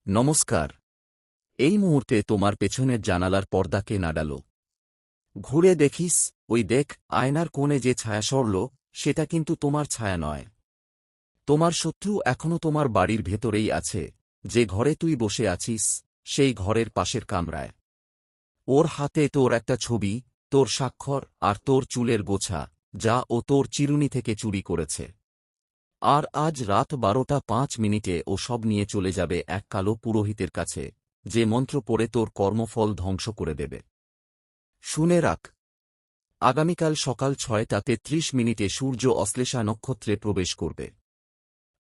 নমস্কার। এই মুহূর্তে তোমার পেছনের জানালার পর্দাকে নাড়ালো। ঘুরে দেখিস, ওই দেখ, আয়নার কোণে যে ছায়া সরল, সেটা কিন্তু তোমার ছায়া নয়। তোমার শত্রু এখনো তোমার বাড়ির ভেতরেই আছে, যে ঘরে তুই বসে আছিস, সেই ঘরের পাশের কামরায়। ওর হাতে তোর একটা ছবি, তোর স্বাক্ষর আর তোর চুলের গোছা, যা ও তোর চিরুনি থেকে চুরি করেছে। আর আজ রাত 12:05 ও সব নিয়ে চলে যাবে এক কালো পুরোহিতের কাছে, যে মন্ত্র পড়ে তোর কর্মফল ধ্বংস করে দেবে। শুনে রাখ, আগামীকাল সকাল 6:33 সূর্য অশ্লেষা নক্ষত্রে প্রবেশ করবে।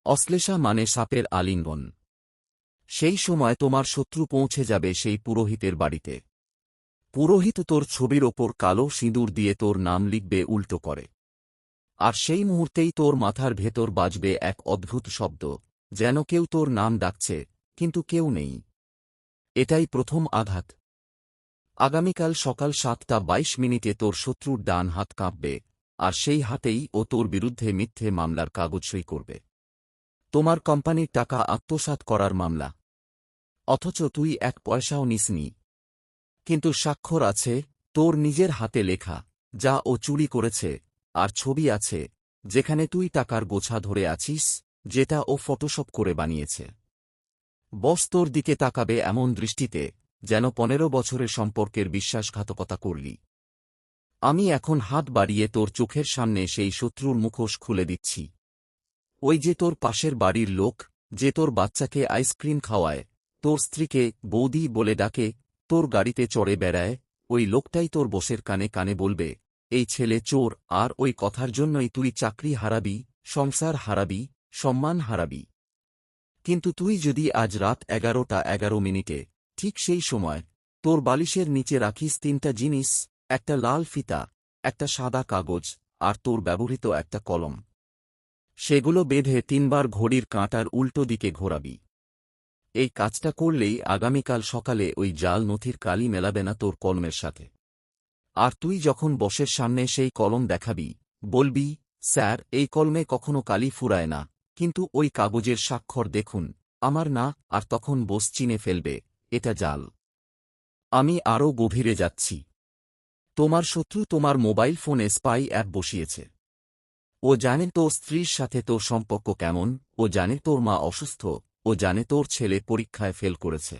অশ্লেষা মানে সাপের আলিঙ্গন। সেই সময় তোমার শত্রু পৌঁছে যাবে সেই পুরোহিতের বাড়িতে। পুরোহিত তোর ছবির ওপর কালো সিঁদুর দিয়ে তোর নাম লিখবে উল্টো করে। আর সেই মুহূর্তেই তোর মাথার ভেতর বাজবে এক অদ্ভুত শব্দ, যেন কেউ তোর নাম ডাকছে, কিন্তু কেউ নেই। এটাই প্রথম আঘাত। আগামীকাল সকাল 7:22 তোর শত্রুর ডান হাত কাঁপবে, আর সেই হাতেই ও তোর বিরুদ্ধে মিথ্যে মামলার কাগজ সই করবে। তোমার কোম্পানির টাকা আত্মসাৎ করার মামলা। অথচ তুই এক পয়সাও নিসনি। কিন্তু স্বাক্ষর আছে, তোর নিজের হাতে লেখা, যা ও চুরি করেছে, আর ছবি আছে, যেখানে তুই টাকার গোছা ধরে আছিস, যেটা ও ফটোশপ করে বানিয়েছে। বস তোর দিকে তাকাবে এমন দৃষ্টিতে, যেন 15 বছরের সম্পর্কের বিশ্বাসঘাতকতা করলি। আমি এখন হাত বাড়িয়ে তোর চোখের সামনে সেই শত্রুর মুখোশ খুলে দিচ্ছি। ওই যে তোর পাশের বাড়ির লোক, যে তোর বাচ্চাকে আইসক্রিম খাওয়ায়, তোর স্ত্রীকে বৌদি বলে ডাকে, তোর গাড়িতে চড়ে বেড়ায়, ওই লোকটাই তোর বসের কানে কানে বলবে, এই ছেলে চোর, আর ওই কথার জন্যই তুই চাকরি হারাবি, সংসার হারাবি, সম্মান হারাবি। কিন্তু তুই যদি আজ রাত 11:11 ঠিক সেই সময় তোর বালিশের নিচে রাখিস 3টা জিনিস, একটা লাল ফিতা, একটা সাদা কাগজ, আর তোর ব্যবহৃত একটা কলম, সেগুলো বেঁধে 3বার ঘড়ির কাঁটার উল্টো দিকে ঘোরাবি। এই কাজটা করলেই আগামীকাল সকালে ওই জাল নথির কালি মেলাবে না তোর কলমের সাথে। আর তুই যখন বসের সামনে সেই কলম দেখাবি, বলবি, স্যার, এই কলমে কখনো কালি ফুরায় না, কিন্তু ওই কাগজের স্বাক্ষর দেখুন, আমার না। আর তখন বস চিনে ফেলবে, এটা জাল। আমি আরও গভীরে যাচ্ছি। তোমার শত্রু তোমার মোবাইল ফোনে স্পাই অ্যাপ বসিয়েছে। ও জানে তোর স্ত্রীর সাথে তোর সম্পর্ক কেমন, ও জানে তোর মা অসুস্থ, ও জানে তোর ছেলে পরীক্ষায় ফেল করেছে।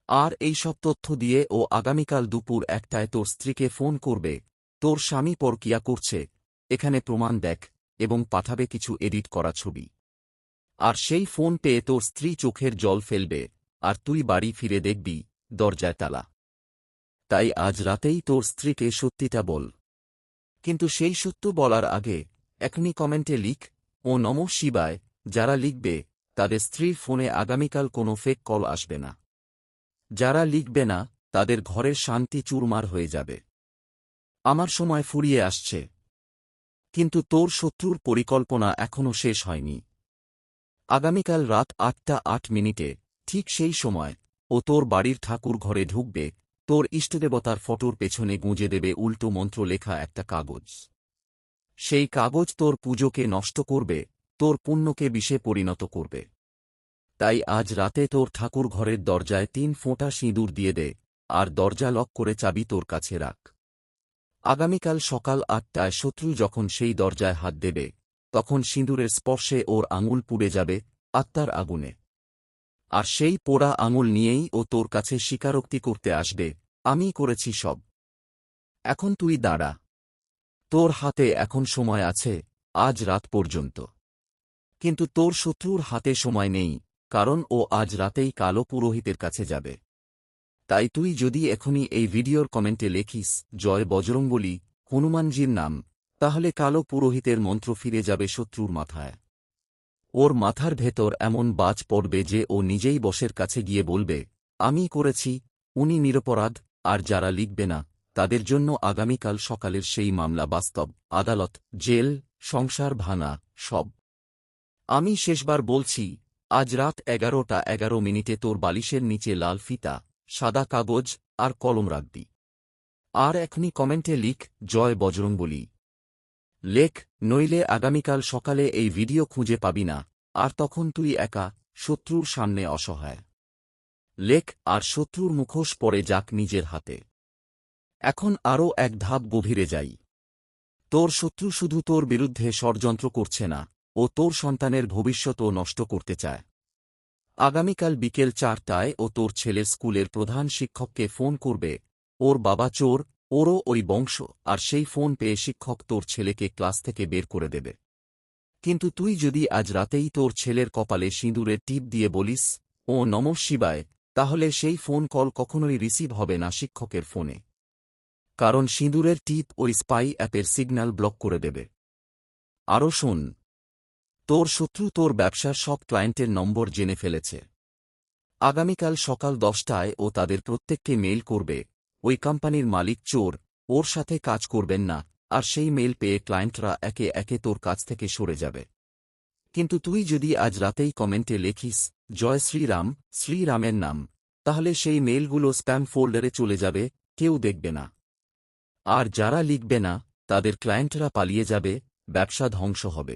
আর এই সব তথ্য দিয়ে ও আগামীকাল দুপুর 1টায় তোর স্ত্রীকে ফোন করবে, তোর স্বামী পরকীয়া করছে, এখানে প্রমাণ দেখ, এবং পাঠাবে কিছু এডিট করা ছবি। আর সেই ফোন পেয়ে তোর স্ত্রী চোখের জল ফেলবে, আর তুই বাড়ি ফিরে দেখবি দরজায় তালা। তাই আজ রাতেই তোর স্ত্রীকে সত্যিটা বল। কিন্তু সেই সত্য বলার আগে এখনই কমেন্টে লিখ, ও নমঃ শিবায়। যারা লিখবে, তাদের স্ত্রীর ফোনে আগামীকাল কোনো ফেক কল আসবে না। যারা লিখবে না, তাদের ঘরের শান্তি চুরমার হয়ে যাবে। আমার সময় ফুরিয়ে আসছে। কিন্তু তোর শত্রুর পরিকল্পনা এখনও শেষ হয়নি। আগামীকাল রাত 8:08 ঠিক সেই সময় ও তোর বাড়ির ঠাকুর ঘরে ঢুকবে, তোর ইষ্টদেবতার ফটোর পেছনে গুঁজে দেবে উল্টো মন্ত্র লেখা একটা কাগজ। সেই কাগজ তোর পুজোকে নষ্ট করবে, তোর পুণ্যকে বিষে পরিণত করবে। তাই আজ রাতে তোর ঠাকুর ঘরের দরজায় 3 ফোঁটা সিঁদুর দিয়ে দে, আর দরজা লক করে চাবি তোর কাছে রাখ। আগামীকাল সকাল 8টায় শত্রু যখন সেই দরজায় হাত দেবে, তখন সিঁদুরের স্পর্শে ওর আঙুল পুড়ে যাবে আত্মার আগুনে। আর সেই পোড়া আঙুল নিয়েই ও তোর কাছে স্বীকারোক্তি করতে আসবে, আমি করেছি সব। এখন তুই দাঁড়া। তোর হাতে এখন সময় আছে, আজ রাত পর্যন্ত। কিন্তু তোর শত্রুর হাতে সময় নেই, কারণ ও আজ রাতেই কালো পুরোহিতের কাছে যাবে। তাই তুই যদি এখনই এই ভিডিওর কমেন্টে লেখিস, জয় বজরংবলী, হনুমানজির নাম, তাহলে কালো পুরোহিতের মন্ত্র ফিরে যাবে শত্রুর মাথায়। ওর মাথার ভেতর এমন বাজ পড়বে যে ও নিজেই বসের কাছে গিয়ে বলবে, আমি করেছি, উনি নিরপরাধ। আর যারা লিখবে না, তাদের জন্য আগামীকাল সকালের সেই মামলা বাস্তব, আদালত, জেল, সংসার ভাঙা, সব। আমি শেষবার বলছি, আজ রাত 11:11 তোর বালিশের নিচে লাল ফিতা, সাদা কাগজ আর কলম রাখবি। আর এখনই কমেন্টে লিখ, জয় বজরংবলী। লেখ, নইলে আগামীকাল সকালে এই ভিডিও খুঁজে পাবি না, আর তখন তুই একা, শত্রুর সামনে অসহায়। লেখ আর শত্রুর মুখোশ পরে যাক নিজের হাতে। এখন আরও এক ধাপ গভীরে যাই। তোর শত্রু শুধু তোর বিরুদ্ধে ষড়যন্ত্র করছে না, ও তোর সন্তানের ভবিষ্যতও নষ্ট করতে চায়। আগামীকাল বিকেল 4টায় ও তোর ছেলের স্কুলের প্রধান শিক্ষককে ফোন করবে। ওর বাবা চোর, ওরও ওই বংশ, আর সেই ফোন পেয়ে শিক্ষক তোর ছেলেকে ক্লাস থেকে বের করে দেবে। কিন্তু তুই যদি আজ রাতেই তোর ছেলের কপালে সিঁদুরের টিপ দিয়ে বলিস, ও নমঃ শিবায়, তাহলে সেই ফোন কল কখনোই রিসিভ হবে না শিক্ষকের ফোনে। কারণ সিঁদুরের টিপ ওই স্পাই অ্যাপের সিগন্যাল ব্লক করে দেবে। আরও শোন, তোর শত্রু তোর ব্যবসার সব ক্লায়েন্টের নম্বর জেনে ফেলেছে। আগামীকাল সকাল 10টায় ও তাদের প্রত্যেককে মেইল করবে, ওই কোম্পানির মালিক চোর, ওর সাথে কাজ করবেন না, আর সেই মেইল পেয়ে ক্লায়েন্টরা একে একে তোর কাছ থেকে সরে যাবে। কিন্তু তুই যদি আজ রাতেই কমেন্টে লেখিস, জয় শ্রীরাম, শ্রীরামের নাম, তাহলে সেই মেইলগুলো স্প্যাম ফোল্ডারে চলে যাবে, কেউ দেখবে না। আর যারা লিখবে না, তাদের ক্লায়েন্টরা পালিয়ে যাবে, ব্যবসা ধ্বংস হবে।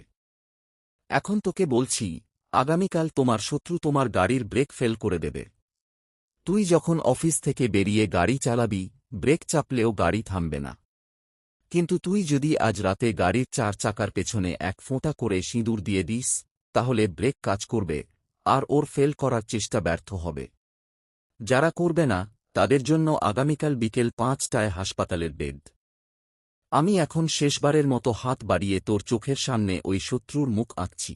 এখন তোকে বলছি, আগামীকাল তোমার শত্রু তোমার গাড়ির ব্রেক ফেল করে দেবে। তুই যখন অফিস থেকে বেরিয়ে গাড়ি চালাবি, ব্রেক চাপলেও গাড়ি থামবে না। কিন্তু তুই যদি আজ রাতে গাড়ির 4 চাকার পেছনে এক ফোঁটা করে সিঁদুর দিয়ে দিস, তাহলে ব্রেক কাজ করবে, আর ওর ফেল করার চেষ্টা ব্যর্থ হবে। যারা করবে না, তাদের জন্য আগামীকাল বিকেল 5টায় হাসপাতালের বেড। আমি এখন শেষবারের মতো হাত বাড়িয়ে তোর চোখের সামনে ওই শত্রুর মুখ আঁকছি।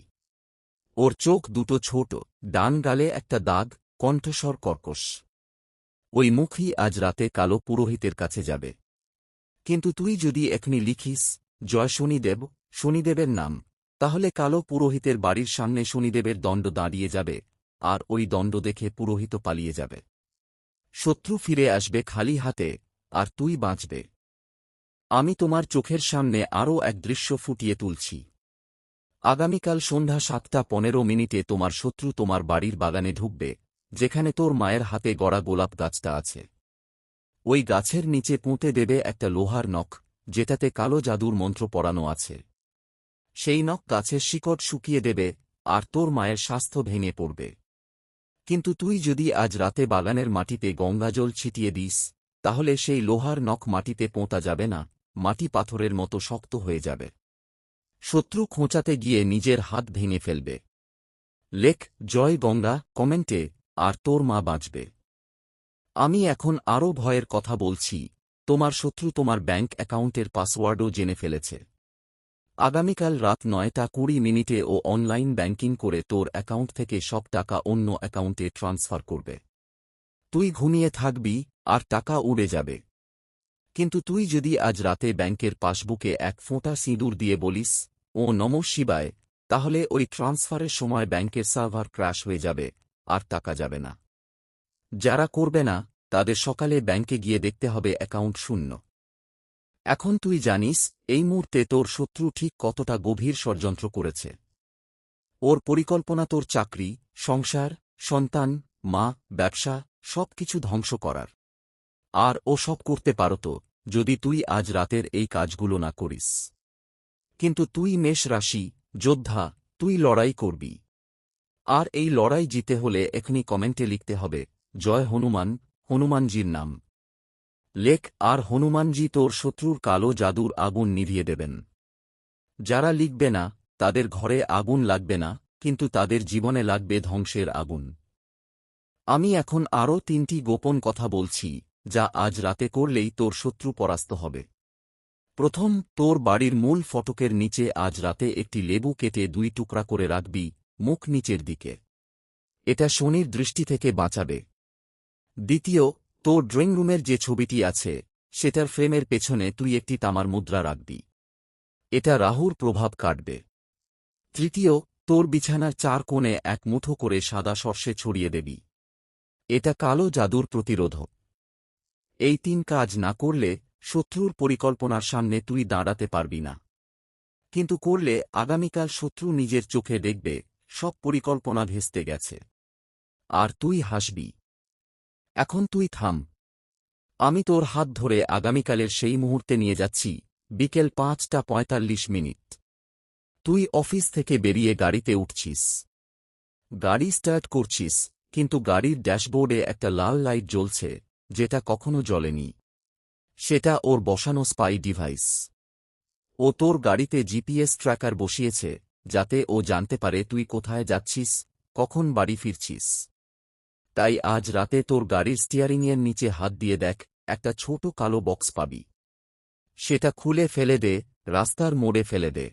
ওর চোখ দুটো ছোট, ডান গালে একটা দাগ, কণ্ঠস্বর কর্কশ। ওই মুখই আজ রাতে কালো পুরোহিতের কাছে যাবে। কিন্তু তুই যদি এখনই লিখিস, জয় শনিদেব, শনিদেবের নাম, তাহলে কালো পুরোহিতের বাড়ির সামনে শনিদেবের দণ্ড দাঁড়িয়ে যাবে, আর ওই দণ্ড দেখে পুরোহিত পালিয়ে যাবে। শত্রু ফিরে আসবে খালি হাতে, আর তুই বাঁচবে। আমি তোমার চোখের সামনে আরও এক দৃশ্য ফুটিয়ে তুলছি। আগামীকাল সন্ধ্যা 7:15 তোমার শত্রু তোমার বাড়ির বাগানে ঢুকবে, যেখানে তোর মায়ের হাতে গড়া গোলাপ গাছটা আছে। ওই গাছের নিচে পুঁতে দেবে একটা লোহার নখ, যেটাতে কালো জাদুর মন্ত্র পড়ানো আছে। সেই নখ গাছের শিকড় শুকিয়ে দেবে, আর তোর মায়ের স্বাস্থ্য ভেঙে পড়বে। কিন্তু তুই যদি আজ রাতে বাগানের মাটিতে গঙ্গাজল ছিটিয়ে দিস, তাহলে সেই লোহার নখ মাটিতে পোঁতা যাবে না, মাটি পাথরের মতো শক্ত হয়ে যাবে। শত্রু খোঁচাতে গিয়ে নিজের হাত ভেঙে ফেলবে। লেখ জয় গঙ্গা কমেন্টে, আর তোর মা বাঁচবে। আমি এখন আরও ভয়ের কথা বলছি, তোমার শত্রু তোমার ব্যাঙ্ক অ্যাকাউন্টের পাসওয়ার্ডও জেনে ফেলেছে। আগামীকাল রাত 9:20 ও অনলাইন ব্যাংকিং করে তোর অ্যাকাউন্ট থেকে সব টাকা অন্য অ্যাকাউন্টে ট্রান্সফার করবে। তুই ঘুমিয়ে থাকবি, আর টাকা উড়ে যাবে। কিন্তু তুই যদি আজ রাতে ব্যাংকের পাসবুকে এক ফোঁটা সিঁদুর দিয়ে বলিস, ও নমঃ শিবায়, তাহলে ওই ট্রান্সফারের সময় ব্যাংকের সার্ভার ক্র্যাশ হয়ে যাবে, আর টাকা যাবে না। যারা করবে না, তাদের সকালে ব্যাংকে গিয়ে দেখতে হবে অ্যাকাউন্ট শূন্য। এখন তুই জানিস এই মুহূর্তে তোর শত্রু ঠিক কতটা গভীর ষড়যন্ত্র করেছে। ওর পরিকল্পনা তোর চাকরি, সংসার, সন্তান, মা, ব্যবসা, সব কিছু ধ্বংস করার। আর ও সব করতে পারত, যদি তুই আজ রাতের এই কাজগুলো না করিস। কিন্তু তুই মেষ রাশি, যোদ্ধা, তুই লড়াই করবি। আর এই লড়াই জিতে হলে এখনই কমেন্টে লিখতে হবে, জয় হনুমান, হনুমানজির নাম। লেখ আর হনুমানজি তোর শত্রুর কালো জাদুর আগুন নিভিয়ে দেবেন। যারা লিখবে না, তাদের ঘরে আগুন লাগবে না, কিন্তু তাদের জীবনে লাগবে ধ্বংসের আগুন। আমি এখন আরও 3টি গোপন কথা বলছি, যা আজ রাতে করলেই তোর শত্রু পরাস্ত হবে। প্রথম, তোর বাড়ির মূল ফটকের নিচে আজ রাতে একটি লেবু কেটে 2 টুকরা করে রাখবি, মুখ নিচের দিকে। এটা শনির দৃষ্টি থেকে বাঁচাবে। দ্বিতীয়, তোর ড্রয়িং রুমের যে ছবিটি আছে, সেটার ফ্রেমের পেছনে তুই একটি তামার মুদ্রা রাখবি। এটা রাহুর প্রভাব কাটবে। তৃতীয়, তোর বিছানার 4 কোণে এক মুঠো করে সাদা সর্ষে ছড়িয়ে দেবি। এটা কালো জাদুর প্রতিরোধক। এই 3 কাজ না করলে শত্রুর পরিকল্পনার সামনে তুই দাঁড়াতে পারবি না। কিন্তু করলে আগামীকাল শত্রু নিজের চোখে দেখবে সব পরিকল্পনা ভেস্তে গেছে। আর তুই হাসবি। এখন তুই থাম। আমি তোর হাত ধরে আগামীকালের সেই মুহূর্তে নিয়ে যাচ্ছি, বিকেল 5:45। তুই অফিস থেকে বেরিয়ে গাড়িতে উঠছিস। গাড়ি স্টার্ট করছিস, কিন্তু গাড়ির ড্যাশবোর্ডে একটা লাল লাইট জ্বলছে, যেটা কখনো জ্বলেনি। সেটা ওর বসানো স্পাই ডিভাইস। ও তোর গাড়িতে জিপিএস ট্র্যাকার বসিয়েছে, যাতে ও জানতে পারে তুই কোথায় যাচ্ছিস, কখন বাড়ি ফিরছিস। তাই আজ রাতে তোর গাড়ির স্টিয়ারিংয়ের নিচে হাত দিয়ে দেখ, একটা ছোট কালো বক্স পাবি। সেটা খুলে ফেলে দে, রাস্তার মোড়ে ফেলে দে।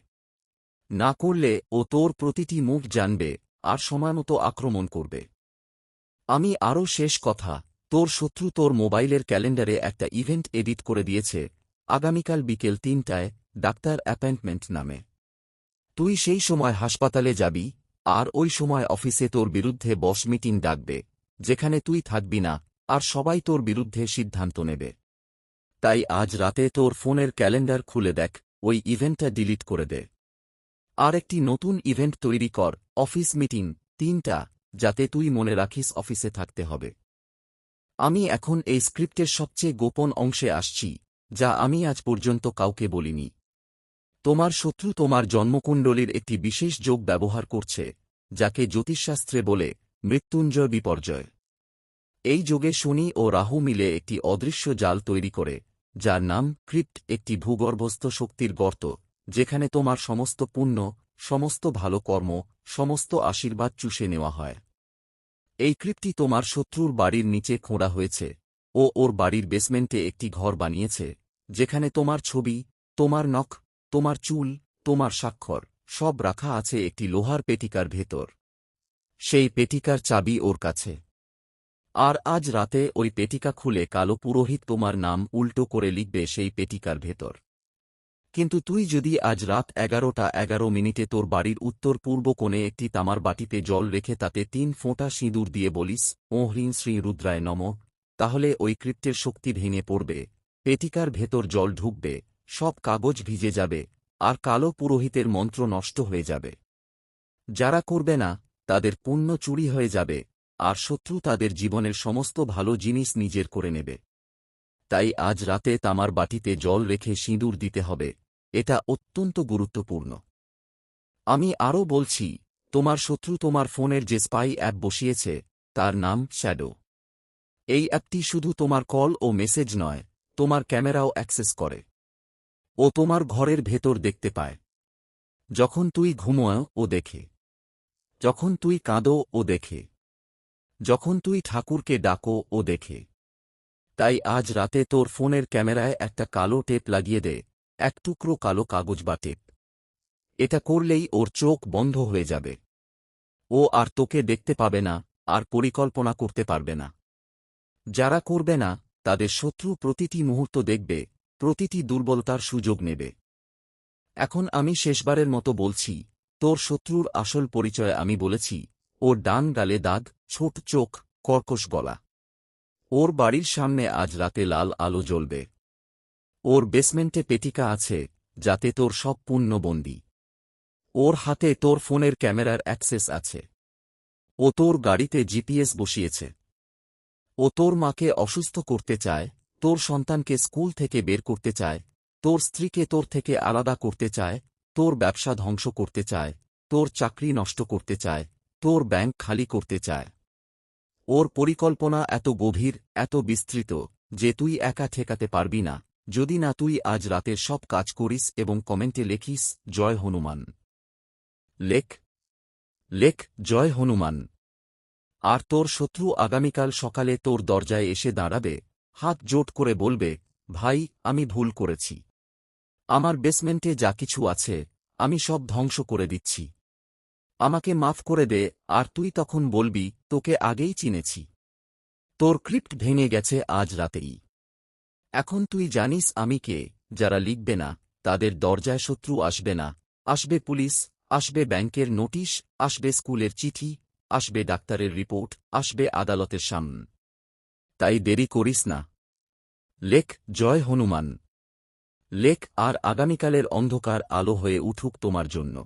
না করলে ও তোর প্রতিটি মুভ জানবে আর সময়মতো আক্রমণ করবে। আমি আরও শেষ কথা, তোর শত্রু তোর মোবাইলের ক্যালেন্ডারে একটা ইভেন্ট এডিট করে দিয়েছে, আগামীকাল বিকেল ৩টায়, ডাক্তার অ্যাপয়েন্টমেন্ট নামে। তুই সেই সময় হাসপাতালে যাবি, আর ওই সময় অফিসে তোর বিরুদ্ধে বস মিটিং ডাকবে, যেখানে তুই থাকবি না, আর সবাই তোর বিরুদ্ধে সিদ্ধান্ত নেবে। তাই আজ রাতে তোর ফোনের ক্যালেন্ডার খুলে দেখ, ওই ইভেন্টটা ডিলিট করে দে। আর একটি নতুন ইভেন্ট তৈরি কর, অফিস মিটিং ৩টা, যাতে তুই মনে রাখিস অফিসে থাকতে হবে। আমি এখন এই স্ক্রিপ্টের সবচেয়ে গোপন অংশে আসছি, যা আমি আজ পর্যন্ত কাউকে বলিনি। তোমার শত্রু তোমার জন্মকুণ্ডলীর একটি বিশেষ যোগ ব্যবহার করছে, যাকে জ্যোতিষশাস্ত্রে বলে মৃত্যুঞ্জয় বিপর্যয়। এই যোগে শনি ও রাহু মিলে একটি অদৃশ্য জাল তৈরি করে, যার নাম ক্রিপ্ট, একটি ভূগর্ভস্থ শক্তির গর্ত, যেখানে তোমার সমস্ত পুণ্য, সমস্ত ভালো কর্ম, সমস্ত আশীর্বাদ চুষে নেওয়া হয়। এই ক্রিপ্টটি তোমার শত্রুর বাড়ির নিচে খোঁড়া হয়েছে। ও ওর বাড়ির বেসমেন্টে একটি ঘর বানিয়েছে, যেখানে তোমার ছবি, তোমার নখ, তোমার চুল, তোমার স্বাক্ষর, সব রাখা আছে একটি লোহার পেটিকার ভেতর। সেই পেটিকার চাবি ওর কাছে। আর আজ রাতে ওই পেটিকা খুলে কালো পুরোহিত তোমার নাম উল্টো করে লিখবে সেই পেটিকার ভেতর। কিন্তু তুই যদি আজ রাত 11:11 তোর বাড়ির উত্তর পূর্ব কোণে একটি তামার বাটিতে জল রেখে তাতে ৩ ফোঁটা সিঁদুর দিয়ে বলিস, ও হ্রিং শ্রী রুদ্রায় নমঃ, তাহলে ওই ক্রিপ্টের শক্তি ভেঙে পড়বে, পেটিকার ভেতর জল ঢুকবে, সব কাগজ ভিজে যাবে, আর কালো পুরোহিতের মন্ত্র নষ্ট হয়ে যাবে। যারা করবে না, তাদের পুণ্য চুরি হয়ে যাবে, আর শত্রু তাদের জীবনের সমস্ত ভালো জিনিস নিজের করে নেবে। তাই আজ রাতে তামার বাটিতে জল রেখে সিঁদুর দিতে হবে, এটা অত্যন্ত গুরুত্বপূর্ণ। আমি আরও বলছি, তোমার শত্রু তোমার ফোনের যে স্পাই অ্যাপ বসিয়েছে, তার নাম শ্যাডো। এই অ্যাপটি শুধু তোমার কল ও মেসেজ নয়, তোমার ক্যামেরাও অ্যাক্সেস করে। ও তোমার ঘরের ভেতর দেখতে পায়। যখন তুই ঘুমোয় ও দেখে, যখন তুই কাঁদো ও দেখে, যখন তুই ঠাকুরকে ডাকো ও দেখে। তাই আজ রাতে তোর ফোনের ক্যামেরায় একটা কালো টেপ লাগিয়ে দে, এক টুকরো কালো কাগজ বা টেপ। এটা করলেই ওর চোখ বন্ধ হয়ে যাবে। ও আর তোকে দেখতে পাবে না, আর পরিকল্পনা করতে পারবে না। যারা করবে না, তাদের শত্রু প্রতিটি মুহূর্ত দেখবে, প্রতিটি দুর্বলতার সুযোগ নেবে। এখন আমি শেষবারের মতো বলছি, তোর শত্রুর আসল পরিচয় আমি বলেছি, ওর ডান গালে দাগ, ছোট চোখ, কর্কশ গলা। ওর বাড়ির সামনে আজ রাতে লাল আলো জ্বলবে। ওর বেসমেন্টে পেটিকা আছে, যাতে তোর সব পুণ্য বন্দী। ওর হাতে তোর ফোনের ক্যামেরার অ্যাক্সেস আছে। ও তোর গাড়িতে জিপিএস বসিয়েছে। ও তোর মাকে অসুস্থ করতে চায়, তোর সন্তানকে স্কুল থেকে বের করতে চায়, তোর স্ত্রীকে তোর থেকে আলাদা করতে চায়, তোর ব্যবসা ধ্বংস করতে চায়, তোর চাকরি নষ্ট করতে চায়, তোর ব্যাংক খালি করতে চায়। ওর পরিকল্পনা এত গভীর, এত বিস্তৃত, যে তুই একা ঠেকাতে পারবি না, যদি না তুই আজ রাতের সব কাজ করিস এবং কমেন্টে লেখিস, জয় হনুমান। লেখ, লেখ, জয় হনুমান। আর তোর শত্রু আগামীকাল সকালে তোর দরজায় এসে দাঁড়াবে, হাত জোট করে বলবে, ভাই, আমি ভুল করেছি। আমার বেসমেন্টে যা কিছু আছে, আমি সব ধ্বংস করে দিচ্ছি। আমাকে মাফ করে দে। আর তুই তখন বলবি, তোকে আগেই চিনেছি। তোর ক্রিপ্ট ভেঙে গেছে আজ রাতেই। এখন তুই জানিস আমি কে। যারা লিখবে না, তাদের দরজায় শত্রু আসবে না, আসবে পুলিশ, আসবে ব্যাংকের নোটিশ, আসবে স্কুলের চিঠি, আসবে ডাক্তারের রিপোর্ট, আসবে আদালতের সামনে। তাই দেরি করিস না। লেখ, জয় হনুমান। লেখ, আর আগামীকালের অন্ধকার আলো হয়ে উঠুক তোমার জন্য।